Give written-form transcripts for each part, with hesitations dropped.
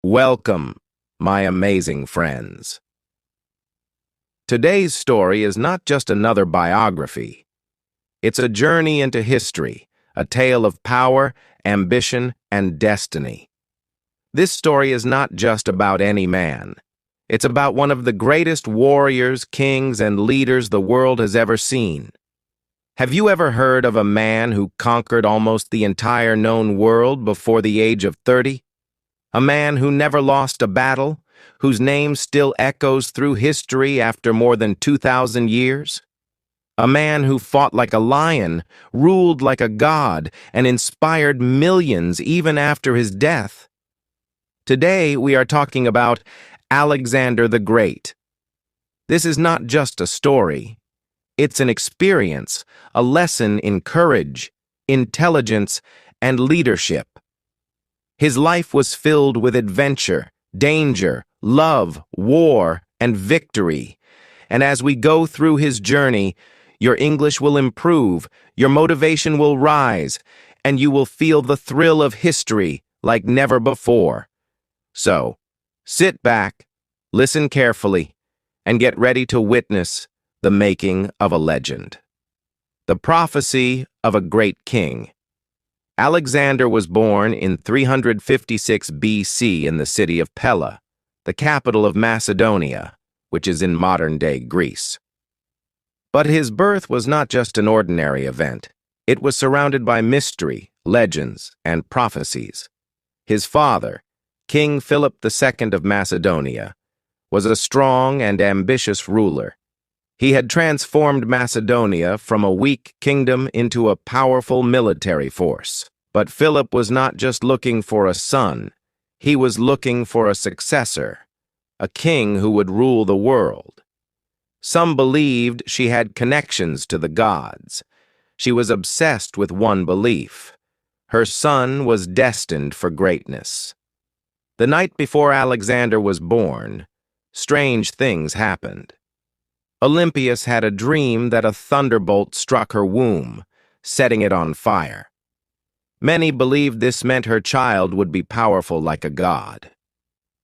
Welcome, my amazing friends. Today's story is not just another biography. It's a journey into history, a tale of power, ambition, and destiny. This story is not just about any man. It's about one of the greatest warriors, kings, and leaders the world has ever seen. Have you ever heard of a man who conquered almost the entire known world before the age of 30? A man who never lost a battle, whose name still echoes through history after more than 2,000 years? A man who fought like a lion, ruled like a god, and inspired millions even after his death. Today, we are talking about Alexander the Great. This is not just a story. It's an experience, a lesson in courage, intelligence, and leadership. His life was filled with adventure, danger, love, war, and victory. And as we go through his journey, your English will improve, your motivation will rise, and you will feel the thrill of history like never before. So, sit back, listen carefully, and get ready to witness the making of a legend. The prophecy of a great king. Alexander was born in 356 BC in the city of Pella, the capital of Macedonia, which is in modern-day Greece. But his birth was not just an ordinary event. It was surrounded by mystery, legends, and prophecies. His father, King Philip II of Macedonia, was a strong and ambitious ruler. He had transformed Macedonia from a weak kingdom into a powerful military force. But Philip was not just looking for a son, he was looking for a successor, a king who would rule the world. Some believed she had connections to the gods. She was obsessed with one belief. Her son was destined for greatness. The night before Alexander was born, strange things happened. Olympias had a dream that a thunderbolt struck her womb, setting it on fire. Many believed this meant her child would be powerful like a god.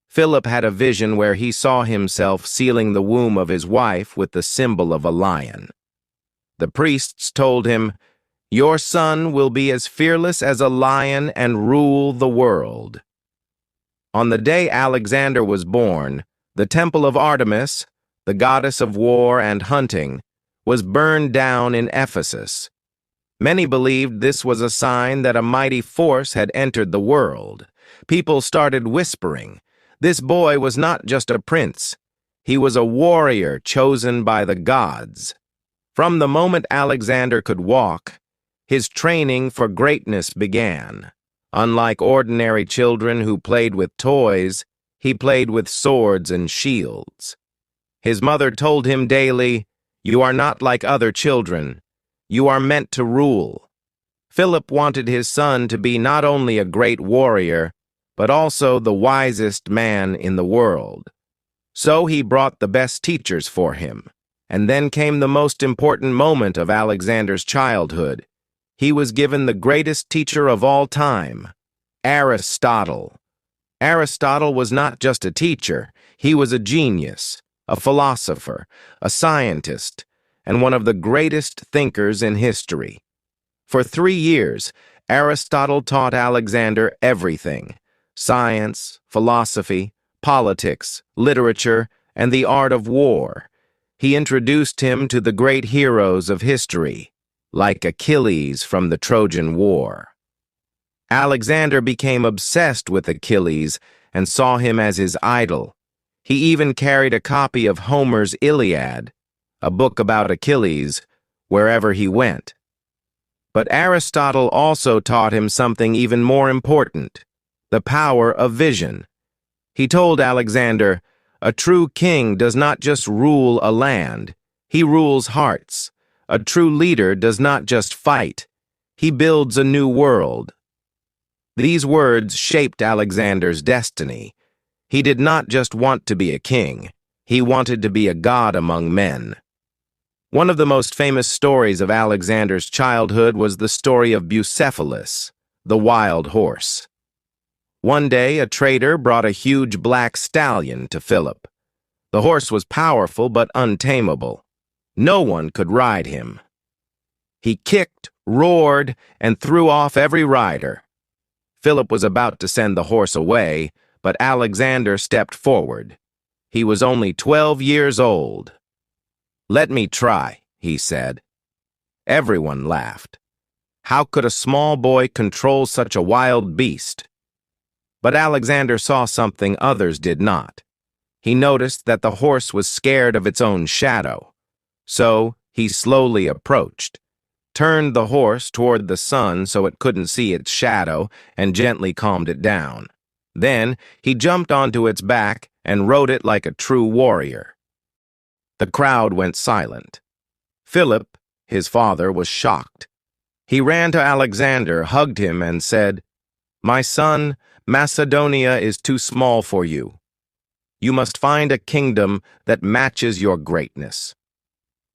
Philip had a vision where he saw himself sealing the womb of his wife with the symbol of a lion. The priests told him, "Your son will be as fearless as a lion and rule the world." On the day Alexander was born, the temple of Artemis, the goddess of war and hunting, was burned down in Ephesus. Many believed this was a sign that a mighty force had entered the world. People started whispering, this boy was not just a prince, he was a warrior chosen by the gods. From the moment Alexander could walk, his training for greatness began. Unlike ordinary children who played with toys, he played with swords and shields. His mother told him daily, "You are not like other children. You are meant to rule." Philip wanted his son to be not only a great warrior, but also the wisest man in the world. So he brought the best teachers for him. And then came the most important moment of Alexander's childhood. He was given the greatest teacher of all time, Aristotle. Aristotle was not just a teacher, he was a genius, a philosopher, a scientist, and one of the greatest thinkers in history. For 3 years, Aristotle taught Alexander everything: science, philosophy, politics, literature, and the art of war. He introduced him to the great heroes of history, like Achilles from the Trojan War. Alexander became obsessed with Achilles and saw him as his idol. He even carried a copy of Homer's Iliad, a book about Achilles, wherever he went. But Aristotle also taught him something even more important: the power of vision. He told Alexander, "A true king does not just rule a land, he rules hearts. A true leader does not just fight, he builds a new world." These words shaped Alexander's destiny. He did not just want to be a king, he wanted to be a god among men. One of the most famous stories of Alexander's childhood was the story of Bucephalus, the wild horse. One day, a trader brought a huge black stallion to Philip. The horse was powerful but untamable. No one could ride him. He kicked, roared, and threw off every rider. Philip was about to send the horse away, but Alexander stepped forward. He was only 12 years old. "Let me try," he said. Everyone laughed. How could a small boy control such a wild beast? But Alexander saw something others did not. He noticed that the horse was scared of its own shadow. So he slowly approached, turned the horse toward the sun so it couldn't see its shadow, and gently calmed it down. Then he jumped onto its back and rode it like a true warrior. The crowd went silent. Philip, his father, was shocked. He ran to Alexander, hugged him, and said, "My son, Macedonia is too small for you. You must find a kingdom that matches your greatness."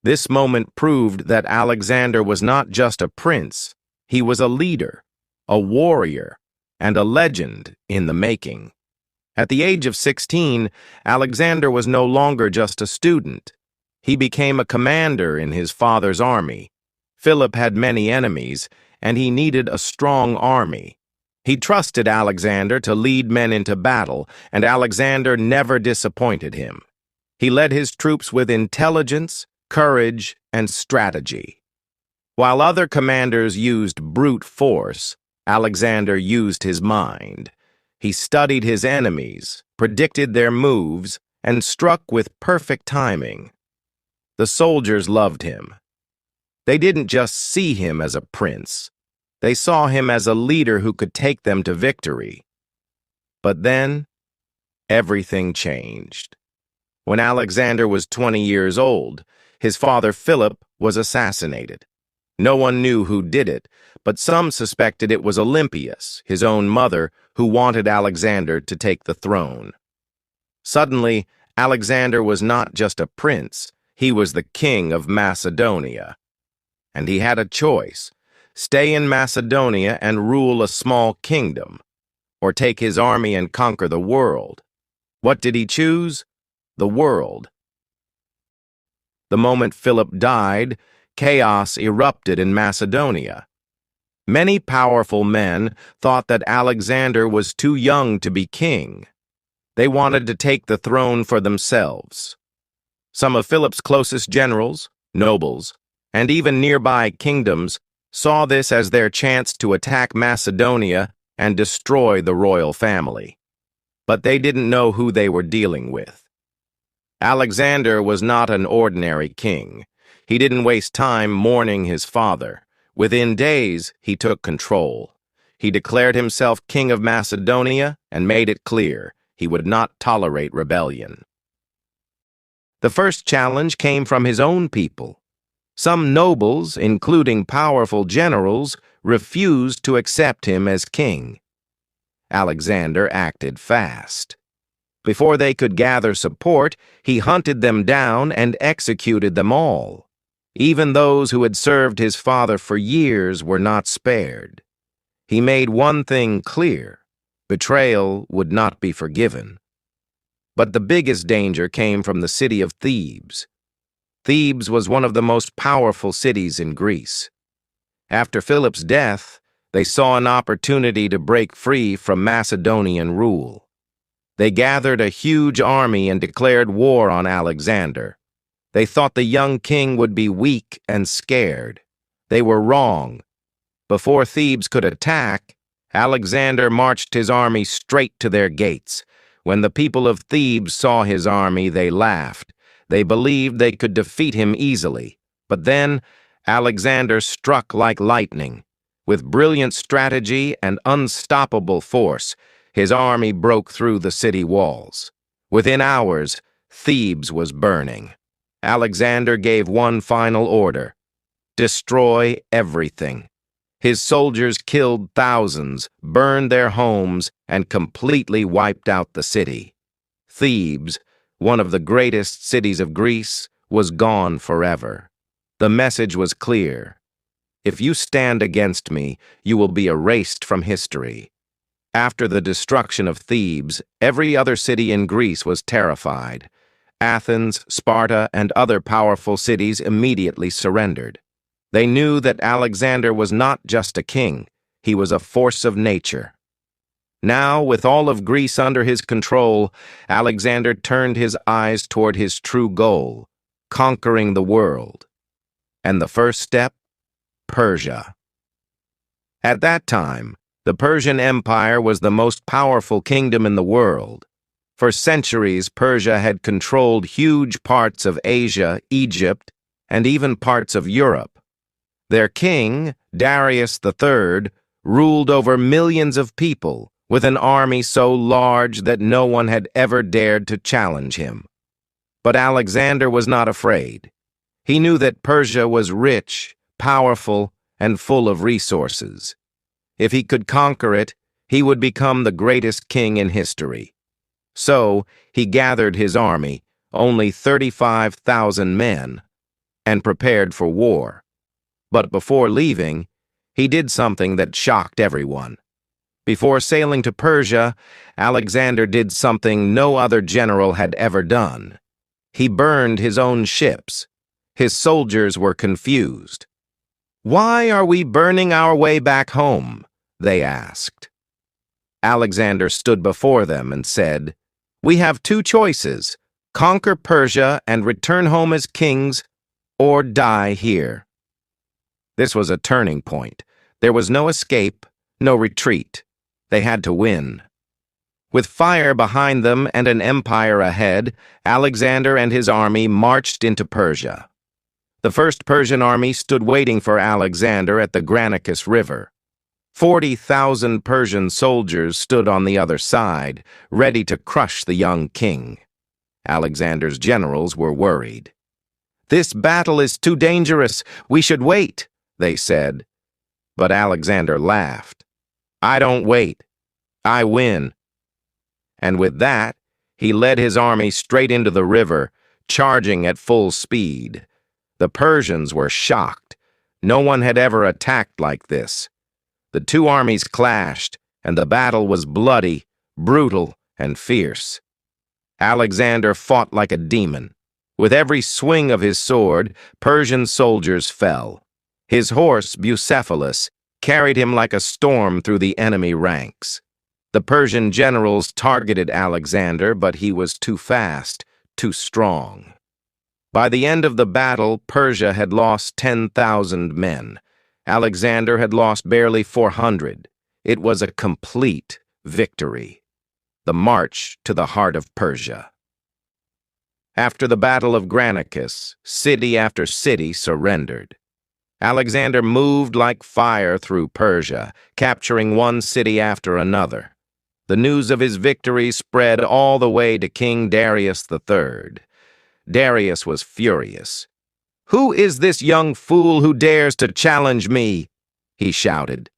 This moment proved that Alexander was not just a prince, he was a leader, a warrior, and a legend in the making. At the age of 16, Alexander was no longer just a student. He became a commander in his father's army. Philip had many enemies, and he needed a strong army. He trusted Alexander to lead men into battle, and Alexander never disappointed him. He led his troops with intelligence, courage, and strategy. While other commanders used brute force, Alexander used his mind. He studied his enemies, predicted their moves, and struck with perfect timing. The soldiers loved him. They didn't just see him as a prince. They saw him as a leader who could take them to victory. But then, everything changed. When Alexander was 20 years old, his father Philip was assassinated. No one knew who did it, but some suspected it was Olympias, his own mother, who wanted Alexander to take the throne. Suddenly, Alexander was not just a prince, he was the king of Macedonia. And he had a choice: stay in Macedonia and rule a small kingdom, or take his army and conquer the world. What did he choose? The world. The moment Philip died, chaos erupted in Macedonia. Many powerful men thought that Alexander was too young to be king. They wanted to take the throne for themselves. Some of Philip's closest generals, nobles, and even nearby kingdoms saw this as their chance to attack Macedonia and destroy the royal family. But they didn't know who they were dealing with. Alexander was not an ordinary king. He didn't waste time mourning his father. Within days, he took control. He declared himself king of Macedonia and made it clear he would not tolerate rebellion. The first challenge came from his own people. Some nobles, including powerful generals, refused to accept him as king. Alexander acted fast. Before they could gather support, he hunted them down and executed them all. Even those who had served his father for years were not spared. He made one thing clear: betrayal would not be forgiven. But the biggest danger came from the city of Thebes. Thebes was one of the most powerful cities in Greece. After Philip's death, they saw an opportunity to break free from Macedonian rule. They gathered a huge army and declared war on Alexander. They thought the young king would be weak and scared. They were wrong. Before Thebes could attack, Alexander marched his army straight to their gates. When the people of Thebes saw his army, they laughed. They believed they could defeat him easily. But then, Alexander struck like lightning. With brilliant strategy and unstoppable force, his army broke through the city walls. Within hours, Thebes was burning. Alexander gave one final order: destroy everything. His soldiers killed thousands, burned their homes, and completely wiped out the city. Thebes, one of the greatest cities of Greece, was gone forever. The message was clear: if you stand against me, you will be erased from history. After the destruction of Thebes, every other city in Greece was terrified. Athens, Sparta, and other powerful cities immediately surrendered. They knew that Alexander was not just a king, he was a force of nature. Now, with all of Greece under his control, Alexander turned his eyes toward his true goal, conquering the world. And the first step? Persia. At that time, the Persian Empire was the most powerful kingdom in the world. For centuries, Persia had controlled huge parts of Asia, Egypt, and even parts of Europe. Their king, Darius III, ruled over millions of people, with an army so large that no one had ever dared to challenge him. But Alexander was not afraid. He knew that Persia was rich, powerful, and full of resources. If he could conquer it, he would become the greatest king in history. So, he gathered his army, only 35,000 men, and prepared for war. But before leaving, he did something that shocked everyone. Before sailing to Persia, Alexander did something no other general had ever done. He burned his own ships. His soldiers were confused. "Why are we burning our way back home?" they asked. Alexander stood before them and said, "We have two choices: conquer Persia and return home as kings, or die here." This was a turning point. There was no escape, no retreat. They had to win. With fire behind them and an empire ahead, Alexander and his army marched into Persia. The first Persian army stood waiting for Alexander at the Granicus River. 40,000 Persian soldiers stood on the other side, ready to crush the young king. Alexander's generals were worried. "This battle is too dangerous. We should wait," they said. But Alexander laughed. "I don't wait. I win." And with that, he led his army straight into the river, charging at full speed. The Persians were shocked. No one had ever attacked like this. The two armies clashed, and the battle was bloody, brutal, and fierce. Alexander fought like a demon. With every swing of his sword, Persian soldiers fell. His horse, Bucephalus, carried him like a storm through the enemy ranks. The Persian generals targeted Alexander, but he was too fast, too strong. By the end of the battle, Persia had lost 10,000 men. Alexander had lost barely 400. It was a complete victory. The march to the heart of Persia. After the Battle of Granicus, city after city surrendered. Alexander moved like fire through Persia, capturing one city after another. The news of his victory spread all the way to King Darius III. Darius was furious. "Who is this young fool who dares to challenge me?" he shouted.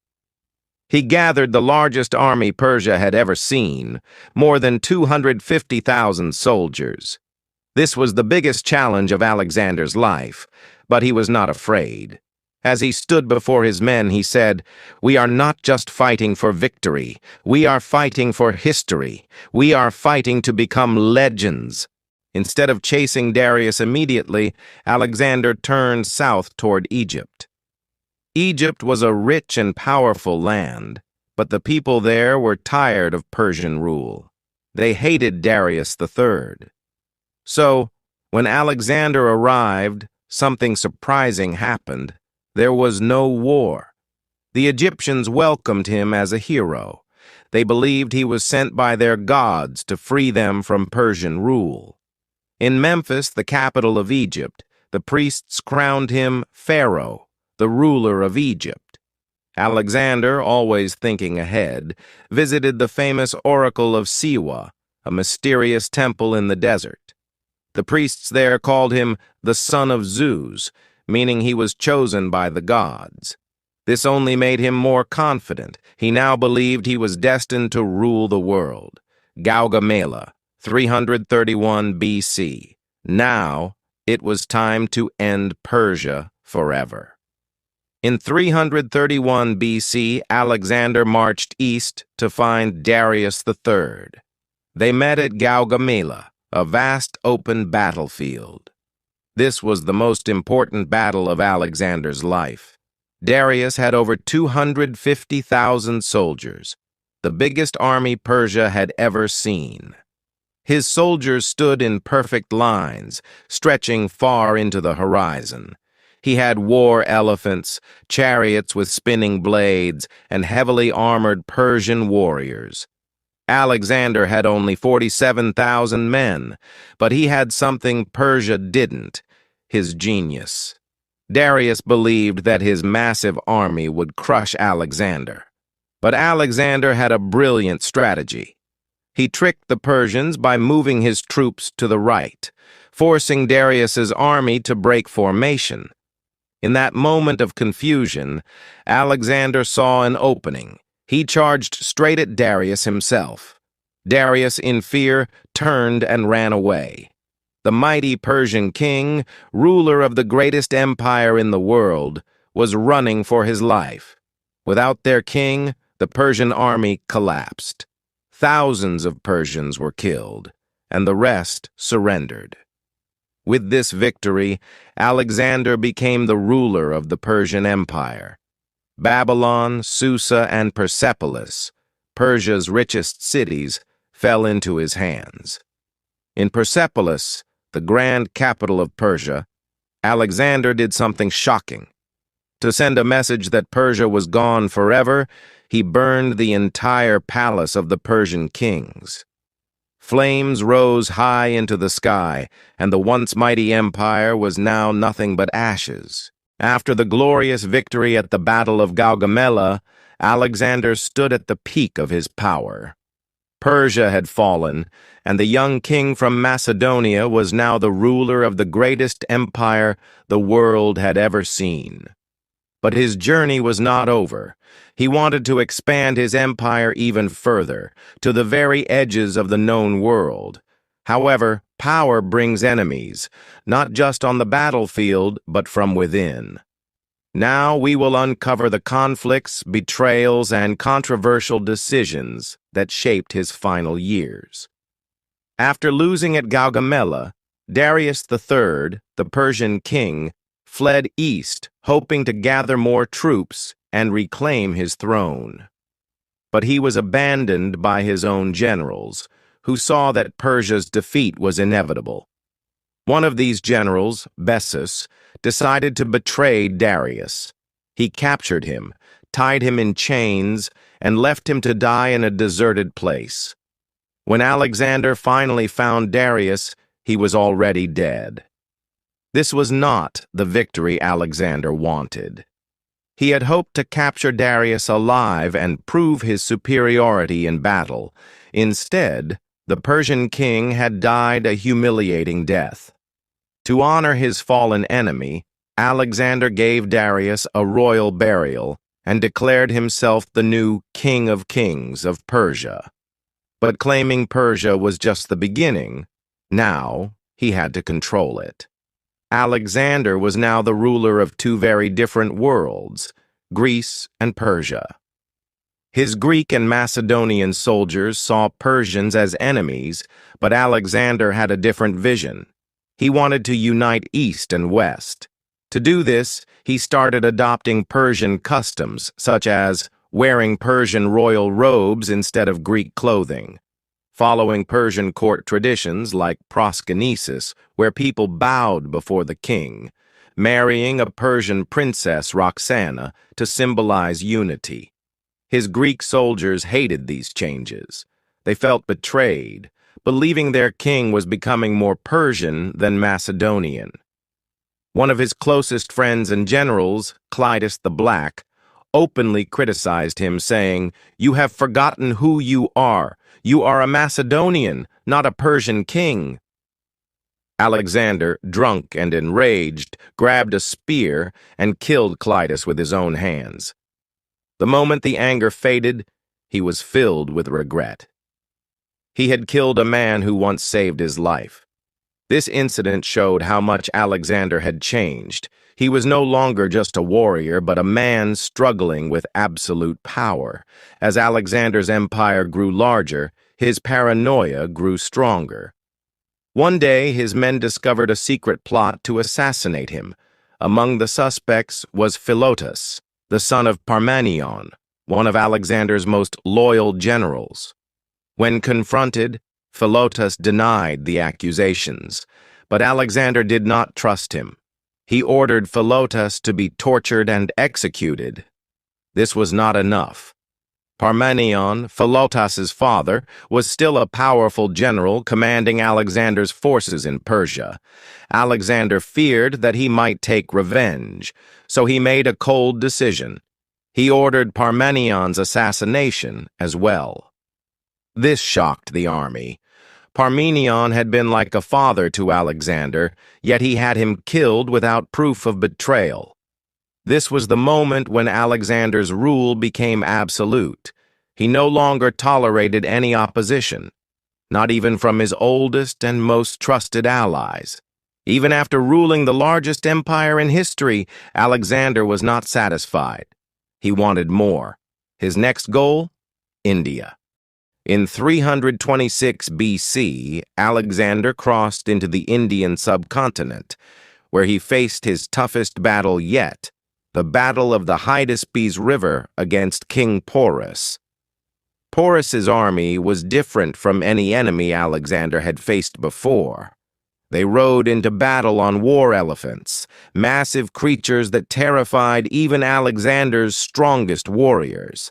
He gathered the largest army Persia had ever seen, more than 250,000 soldiers. This was the biggest challenge of Alexander's life, but he was not afraid. As he stood before his men, he said, "We are not just fighting for victory. We are fighting for history. We are fighting to become legends." Instead of chasing Darius immediately, Alexander turned south toward Egypt. Egypt was a rich and powerful land, but the people there were tired of Persian rule. They hated Darius III. So, when Alexander arrived, something surprising happened. There was no war. The Egyptians welcomed him as a hero. They believed he was sent by their gods to free them from Persian rule. In Memphis, the capital of Egypt, the priests crowned him Pharaoh, the ruler of Egypt. Alexander, always thinking ahead, visited the famous Oracle of Siwa, a mysterious temple in the desert. The priests there called him the son of Zeus, meaning he was chosen by the gods. This only made him more confident. He now believed he was destined to rule the world. Gaugamela, 331 BC. Now, it was time to end Persia forever. In 331 BC, Alexander marched east to find Darius III. They met at Gaugamela, a vast open battlefield. This was the most important battle of Alexander's life. Darius had over 250,000 soldiers, the biggest army Persia had ever seen. His soldiers stood in perfect lines, stretching far into the horizon. He had war elephants, chariots with spinning blades, and heavily armored Persian warriors. Alexander had only 47,000 men, but he had something Persia didn't: his genius. Darius believed that his massive army would crush Alexander. But Alexander had a brilliant strategy. He tricked the Persians by moving his troops to the right, forcing Darius's army to break formation. In that moment of confusion, Alexander saw an opening. He charged straight at Darius himself. Darius, in fear, turned and ran away. The mighty Persian king, ruler of the greatest empire in the world, was running for his life. Without their king, the Persian army collapsed. Thousands of Persians were killed, and the rest surrendered. With this victory, Alexander became the ruler of the Persian Empire. Babylon, Susa, and Persepolis, Persia's richest cities, fell into his hands. In Persepolis, the grand capital of Persia, Alexander did something shocking. To send a message that Persia was gone forever, he burned the entire palace of the Persian kings. Flames rose high into the sky, and the once mighty empire was now nothing but ashes. After the glorious victory at the Battle of Gaugamela, Alexander stood at the peak of his power. Persia had fallen, and the young king from Macedonia was now the ruler of the greatest empire the world had ever seen. But his journey was not over. He wanted to expand his empire even further, to the very edges of the known world. However, power brings enemies, not just on the battlefield, but from within. Now we will uncover the conflicts, betrayals, and controversial decisions that shaped his final years. After losing at Gaugamela, Darius III, the Persian king, fled east, hoping to gather more troops and reclaim his throne. But he was abandoned by his own generals, who saw that Persia's defeat was inevitable. One of these generals, Bessus, decided to betray Darius. He captured him, tied him in chains, and left him to die in a deserted place. When Alexander finally found Darius, he was already dead. This was not the victory Alexander wanted. He had hoped to capture Darius alive and prove his superiority in battle. Instead, the Persian king had died a humiliating death. To honor his fallen enemy, Alexander gave Darius a royal burial and declared himself the new King of Kings of Persia. But claiming Persia was just the beginning, now he had to control it. Alexander was now the ruler of two very different worlds, Greece and Persia. His Greek and Macedonian soldiers saw Persians as enemies, but Alexander had a different vision. He wanted to unite East and West. To do this, he started adopting Persian customs, such as wearing Persian royal robes instead of Greek clothing, following Persian court traditions like proskynesis, where people bowed before the king, marrying a Persian princess, Roxana, to symbolize unity. His Greek soldiers hated these changes. They felt betrayed, believing their king was becoming more Persian than Macedonian. One of his closest friends and generals, Clitus the Black, openly criticized him, saying, "You have forgotten who you are. You are a Macedonian, not a Persian king." Alexander, drunk and enraged, grabbed a spear and killed Clitus with his own hands. The moment the anger faded, he was filled with regret. He had killed a man who once saved his life. This incident showed how much Alexander had changed. He was no longer just a warrior, but a man struggling with absolute power. As Alexander's empire grew larger, his paranoia grew stronger. One day, his men discovered a secret plot to assassinate him. Among the suspects was Philotas, the son of Parmenion, one of Alexander's most loyal generals. When confronted, Philotas denied the accusations, but Alexander did not trust him. He ordered Philotas to be tortured and executed. This was not enough. Parmenion, Philotas's father, was still a powerful general commanding Alexander's forces in Persia. Alexander feared that he might take revenge, so he made a cold decision. He ordered Parmenion's assassination as well. This shocked the army. Parmenion had been like a father to Alexander, yet he had him killed without proof of betrayal. This was the moment when Alexander's rule became absolute. He no longer tolerated any opposition, not even from his oldest and most trusted allies. Even after ruling the largest empire in history, Alexander was not satisfied. He wanted more. His next goal? India. In 326 BC, Alexander crossed into the Indian subcontinent, where he faced his toughest battle yet, the Battle of the Hydaspes River against King Porus. Porus's army was different from any enemy Alexander had faced before. They rode into battle on war elephants, massive creatures that terrified even Alexander's strongest warriors.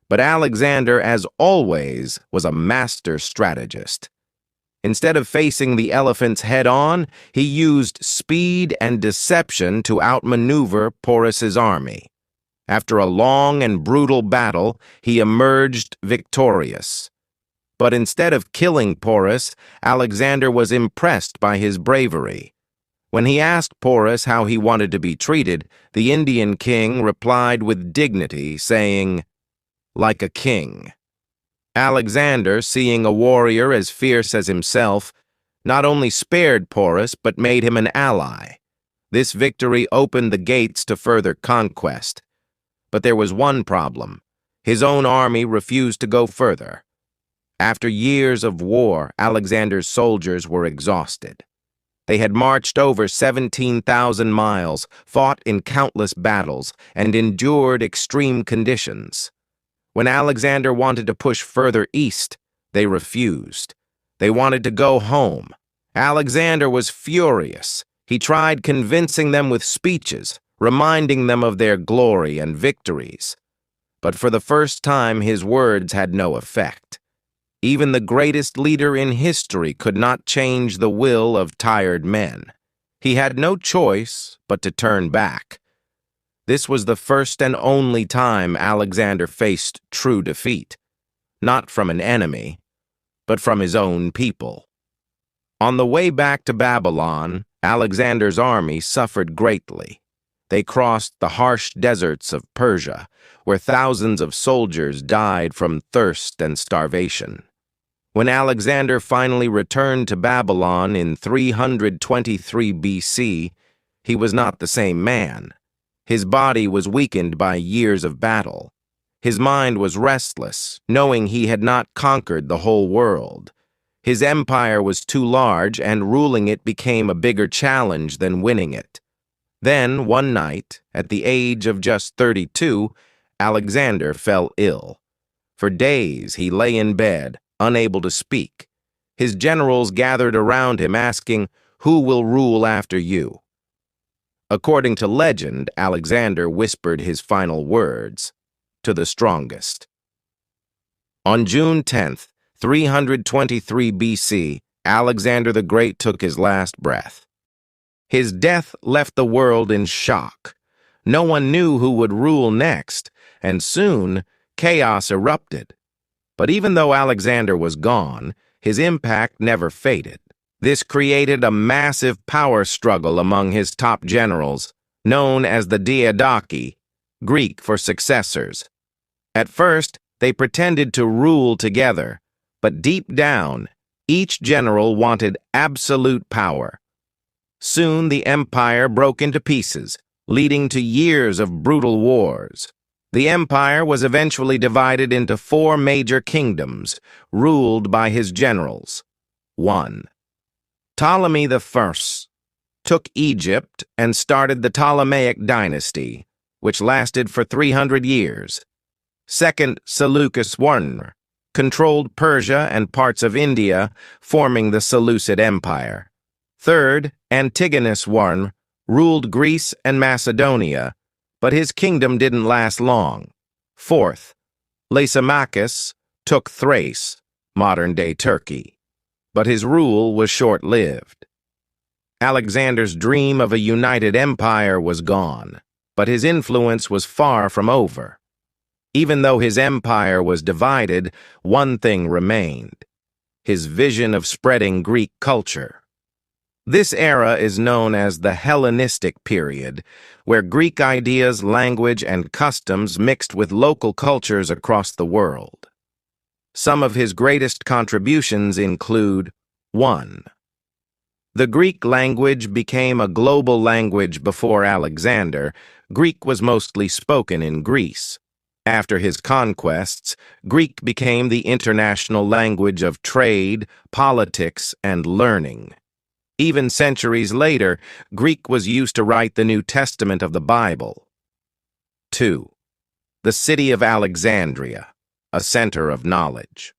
But Alexander, as always, was a master strategist. Instead of facing the elephants head-on, he used speed and deception to outmaneuver Porus's army. After a long and brutal battle, he emerged victorious. But instead of killing Porus, Alexander was impressed by his bravery. When he asked Porus how he wanted to be treated, the Indian king replied with dignity, saying, "Like a king." Alexander, seeing a warrior as fierce as himself, not only spared Porus but made him an ally. This victory opened the gates to further conquest. But there was one problem. His own army refused to go further. After years of war, Alexander's soldiers were exhausted. They had marched over 17,000 miles, fought in countless battles, and endured extreme conditions. When Alexander wanted to push further east, they refused. They wanted to go home. Alexander was furious. He tried convincing them with speeches, reminding them of their glory and victories. But for the first time, his words had no effect. Even the greatest leader in history could not change the will of tired men. He had no choice but to turn back. This was the first and only time Alexander faced true defeat, not from an enemy, but from his own people. On the way back to Babylon, Alexander's army suffered greatly. They crossed the harsh deserts of Persia, where thousands of soldiers died from thirst and starvation. When Alexander finally returned to Babylon in 323 BC, he was not the same man. His body was weakened by years of battle. His mind was restless, knowing he had not conquered the whole world. His empire was too large, and ruling it became a bigger challenge than winning it. Then, one night, at the age of just 32, Alexander fell ill. For days he lay in bed, unable to speak. His generals gathered around him, asking, "Who will rule after you?" According to legend, Alexander whispered his final words, "To the strongest." On June 10th, 323 BC, Alexander the Great took his last breath. His death left the world in shock. No one knew who would rule next, and soon chaos erupted. But even though Alexander was gone, his impact never faded. This created a massive power struggle among his top generals, known as the Diadochi, Greek for successors. At first, they pretended to rule together, but deep down, Each general wanted absolute power. Soon the empire broke into pieces, leading to years of brutal wars. The empire was eventually divided into 4 major kingdoms, ruled by his generals. 1. Ptolemy I took Egypt and started the Ptolemaic dynasty, which lasted for 300 years. 2nd Seleucus I controlled Persia and parts of India, forming the Seleucid Empire. 3rd Antigonus I ruled Greece and Macedonia, but his kingdom didn't last long. 4th Lysimachus took Thrace, modern-day Turkey, but his rule was short-lived. Alexander's dream of a united empire was gone, but his influence was far from over. Even though his empire was divided, one thing remained: his vision of spreading Greek culture. This era is known as the Hellenistic period, where Greek ideas, language, and customs mixed with local cultures across the world. Some of his greatest contributions include: 1. The Greek language became a global language before Alexander. Greek was mostly spoken in Greece. After his conquests, Greek became the international language of trade, politics, and learning. Even centuries later, Greek was used to write the New Testament of the Bible. 2. The city of Alexandria, a center of knowledge.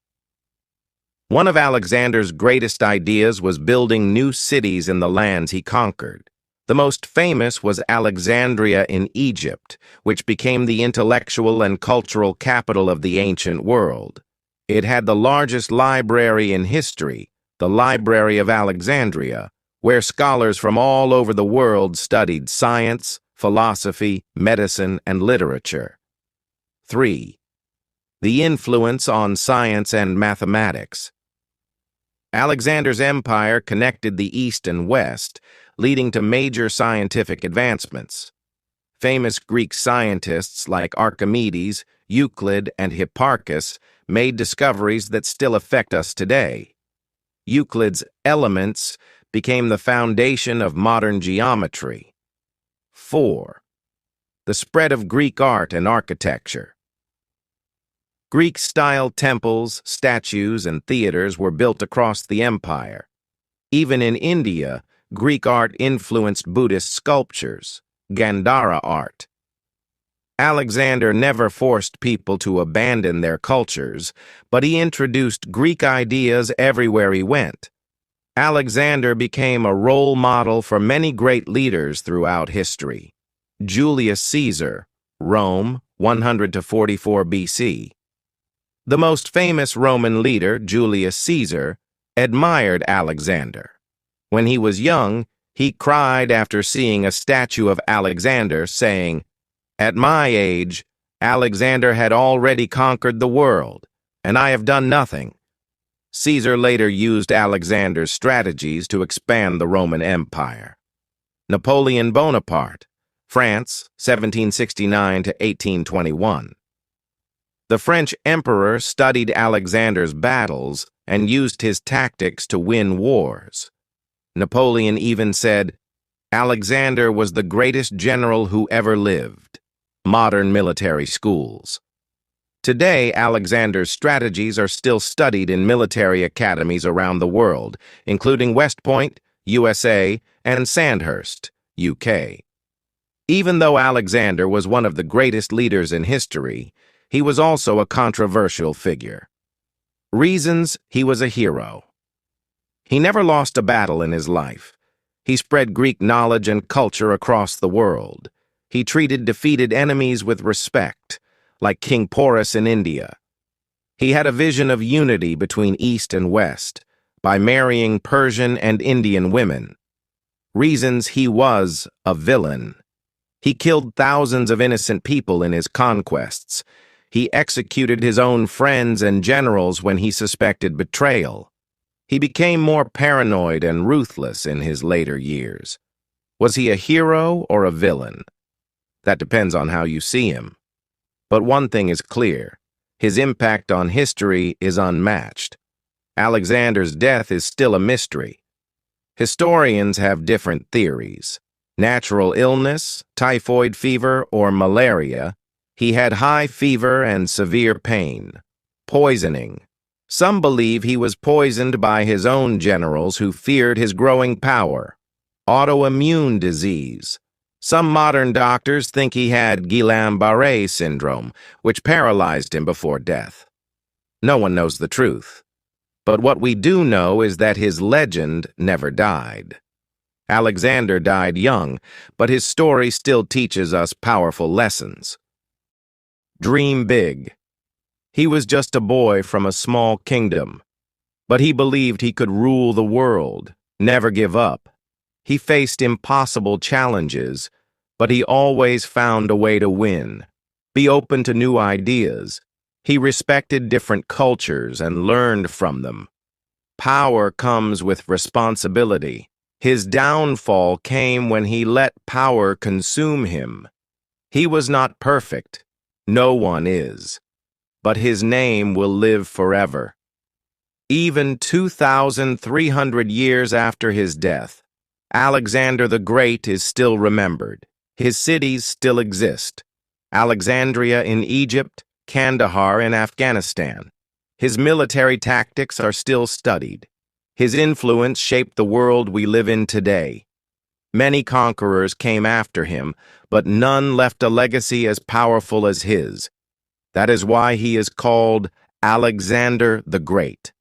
One of Alexander's greatest ideas was building new cities in the lands he conquered. The most famous was Alexandria in Egypt, which became the intellectual and cultural capital of the ancient world. It had the largest library in history, the Library of Alexandria, where scholars from all over the world studied science, philosophy, medicine, and literature. 3. The influence on science and mathematics. Alexander's empire connected the East and West, leading to major scientific advancements. Famous Greek scientists like Archimedes, Euclid, and Hipparchus made discoveries that still affect us today. Euclid's Elements became the foundation of modern geometry. 4. The spread of Greek art and architecture. Greek-style temples, statues, and theaters were built across the empire. Even in India, Greek art influenced Buddhist sculptures, Gandhara art. Alexander never forced people to abandon their cultures, but he introduced Greek ideas everywhere he went. Alexander became a role model for many great leaders throughout history. Julius Caesar, Rome, 100 to 44 BC. The most famous Roman leader, Julius Caesar, admired Alexander. When he was young, he cried after seeing a statue of Alexander, saying, "At my age, Alexander had already conquered the world, and I have done nothing." Caesar later used Alexander's strategies to expand the Roman Empire. Napoleon Bonaparte, France, 1769 to 1821. The French emperor studied Alexander's battles and used his tactics to win wars. Napoleon even said, "Alexander was the greatest general who ever lived." Modern military schools. Today, Alexander's strategies are still studied in military academies around the world, including West Point, USA, and Sandhurst, UK. Even though Alexander was one of the greatest leaders in history, he was also a controversial figure. Reasons he was a hero. He never lost a battle in his life. He spread Greek knowledge and culture across the world. He treated defeated enemies with respect, like King Porus in India. He had a vision of unity between East and West by marrying Persian and Indian women. Reasons he was a villain. He killed thousands of innocent people in his conquests. He executed his own friends and generals when he suspected betrayal. He became more paranoid and ruthless in his later years. Was he a hero or a villain? That depends on how you see him. But one thing is clear: his impact on history is unmatched. Alexander's death is still a mystery. Historians have different theories. Natural illness, typhoid fever, or malaria. He had high fever and severe pain. Poisoning. Some believe he was poisoned by his own generals who feared his growing power. Autoimmune disease. Some modern doctors think he had Guillain-Barré syndrome, which paralyzed him before death. No one knows the truth. But what we do know is that his legend never died. Alexander died young, but his story still teaches us powerful lessons. Dream big. He was just a boy from a small kingdom, but he believed he could rule the world, never give up. He faced impossible challenges, but he always found a way to win. Be open to new ideas. He respected different cultures and learned from them. Power comes with responsibility. His downfall came when he let power consume him. He was not perfect. No one is. But his name will live forever. Even 2,300 years after his death, Alexander the Great is still remembered. His cities still exist. Alexandria in Egypt, Kandahar in Afghanistan. His military tactics are still studied. His influence shaped the world we live in today. Many conquerors came after him, but none left a legacy as powerful as his. That is why he is called Alexander the Great.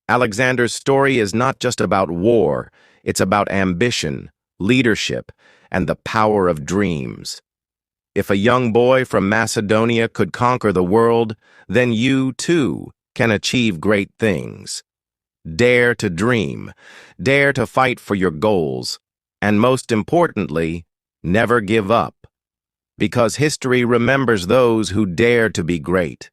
Alexander's story is not just about war, it's about ambition, leadership, and the power of dreams. If a young boy from Macedonia could conquer the world, then you, too, can achieve great things. Dare to dream, dare to fight for your goals, and most importantly, never give up. Because history remembers those who dare to be great.